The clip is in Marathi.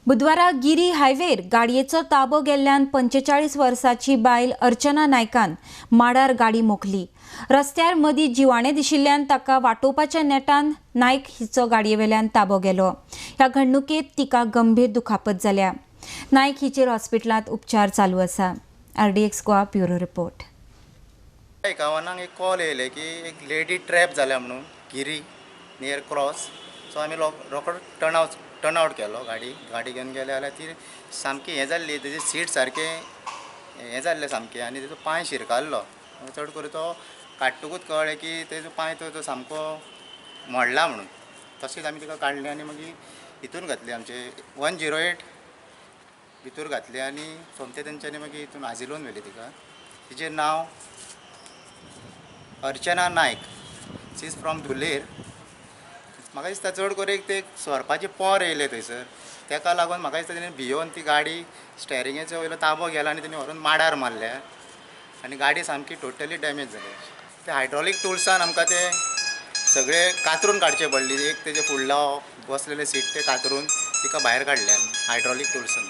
बुधवारा गिरी हायवेर गाडयेचो ताबो गेल्ल्यान 45 वर्साची बायल अर्चना नायकान माडार गाडी मोखली। रस्त्यार मदीं जिवाणें दिशिल्ल्यान ताका वाटोवपाच्या नेटान नायक हिचो गाडयेवेल्यान ताबो गेलो। ह्या घडणुकेंत तिका गंभीर दुखापत जाल्या। नायक हिचेर हॉस्पिटलांत उपचार चालू आसा। RDX Goa bureau report. गांवांक एक कॉल येयले की एक लेडी ट्रॅप जाल्या म्हणून गिरी नियर क्रॉस। सो आमी रोखडो टर्न आवट केलो गाडी घेवन गेले जाल्यार ती सामकी हें जाल्ली, तेजे सीट सारकें हें जाल्लें सामकें आनी तेजो पांय शिरकाल्लो। चड करून तो काडटकूच कळ्ळें की तेजो पांय तो सामको मोडला म्हणून। तशेंच आमी तिका काडलें आनी मागीर हितून घातली, आमचे 108 भितर घातली आनी सोमते तेंच्यांनी मागीर हितून आजिलोवन व्हेली तिका। तिचें नांव अर्चना नायक, शी इज फ्रॉम धुलेर। म्हाका दिसता चड करून ते सोरपाचे पोर येयले थंयसर, तेका लागून म्हाका दिसता तेणें भियोन ती गाडी स्टेरिंगेचो वयलो ताबो गेला आनी तेणी व्हरून माडार मारल्या आनी गाडी सामकी टोटली डॅमेज जाली। ते हायड्रॉलीक टुल्सान आमकां ते सगळे कातरून काडचे पडले। एक तेजे फुडलो बसलेले सीट ते कातरून तिका भायर काडले आमी हायड्रॉलीक टुल्सान।